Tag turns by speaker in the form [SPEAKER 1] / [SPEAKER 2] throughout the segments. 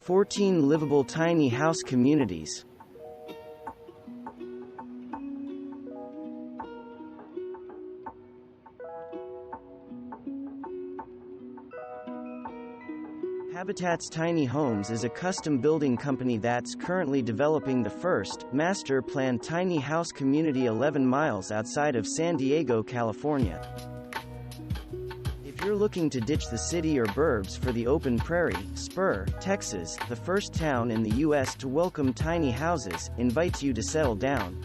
[SPEAKER 1] 14 livable tiny house communities. Habitat's Tiny Homes is a custom building company that's currently developing the first, master-planned tiny house community 11 miles outside of San Diego, California. If you're looking to ditch the city or burbs for the open prairie, Spur, Texas, the first town in the U.S. to welcome tiny houses, invites you to settle down.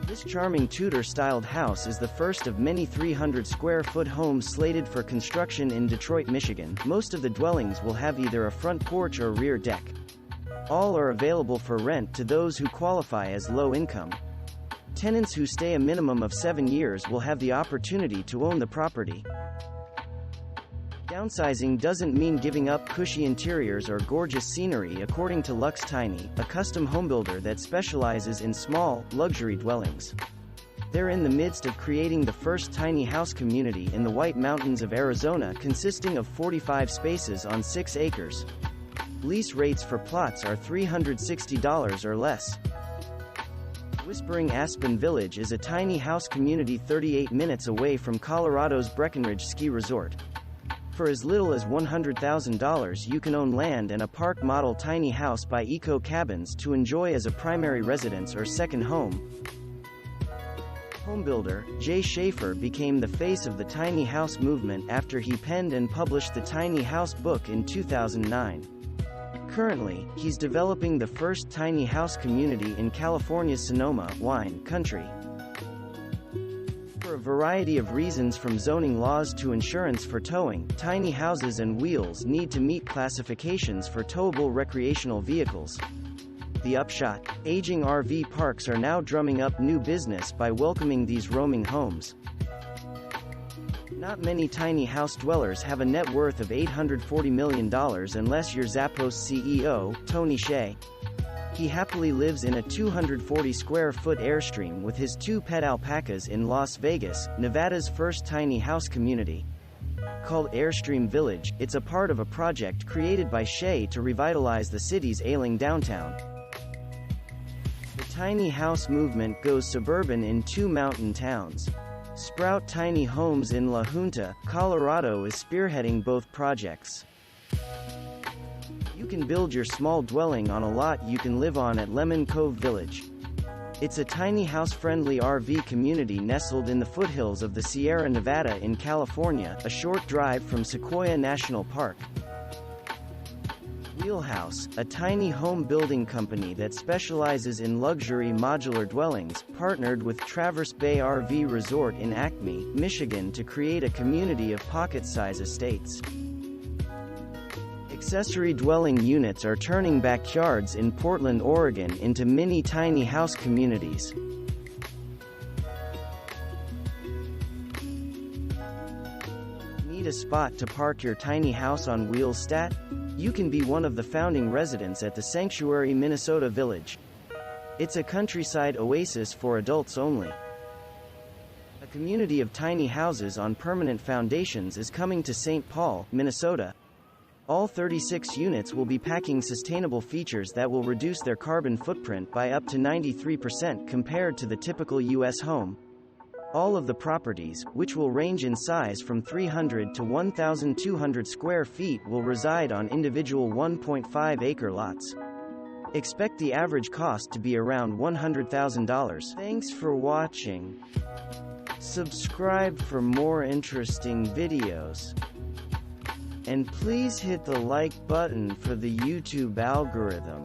[SPEAKER 1] This charming Tudor-styled house is the first of many 300-square-foot homes slated for construction in Detroit, Michigan. Most of the dwellings will have either a front porch or rear deck. All are available for rent to those who qualify as low income. Tenants who stay a minimum of 7 years will have the opportunity to own the property. Downsizing doesn't mean giving up cushy interiors or gorgeous scenery, according to Lux Tiny, a custom homebuilder that specializes in small, luxury dwellings. They're in the midst of creating the first tiny house community in the White Mountains of Arizona, consisting of 45 spaces on 6 acres. Lease rates for plots are $360 or less. Whispering Aspen Village is a tiny house community 38 minutes away from Colorado's Breckenridge Ski Resort. For as little as $100,000 you can own land and a park model tiny house by Eco Cabins to enjoy as a primary residence or second home. Homebuilder, Jay Schaefer became the face of the tiny house movement after he penned and published the Tiny House book in 2009. Currently, he's developing the first tiny house community in California's Sonoma, wine country. For a variety of reasons, from zoning laws to insurance for towing, tiny houses and wheels need to meet classifications for towable recreational vehicles. The upshot: aging RV parks are now drumming up new business by welcoming these roaming homes. Not many tiny house dwellers have a net worth of $840 million unless you're Zappos CEO, Tony Hsieh. He happily lives in a 240-square-foot Airstream with his 2 pet alpacas in Las Vegas, Nevada's first tiny house community. Called Airstream Village, it's a part of a project created by Hsieh to revitalize the city's ailing downtown. The tiny house movement goes suburban in 2 mountain towns. Sprout Tiny Homes in La Junta, Colorado is spearheading both projects. You can build your small dwelling on a lot you can live on at Lemon Cove Village. It's a tiny house-friendly RV community nestled in the foothills of the Sierra Nevada in California, a short drive from Sequoia National Park. Wheelhouse, a tiny home building company that specializes in luxury modular dwellings, partnered with Traverse Bay RV Resort in Acme, Michigan to create a community of pocket-size estates. Accessory dwelling units are turning backyards in Portland, Oregon into mini tiny house communities. Need a spot to park your tiny house on wheels stat? You can be one of the founding residents at the Sanctuary Minnesota Village. It's a countryside oasis for adults only. A community of tiny houses on permanent foundations is coming to St. Paul, Minnesota. All 36 units will be packing sustainable features that will reduce their carbon footprint by up to 93% compared to the typical U.S. home. All of the properties, which will range in size from 300 to 1,200 square feet, will reside on individual 1.5-acre lots. Expect the average cost to be around $100,000. Thanks for watching. Subscribe for more interesting videos. And please hit the like button for the YouTube algorithm.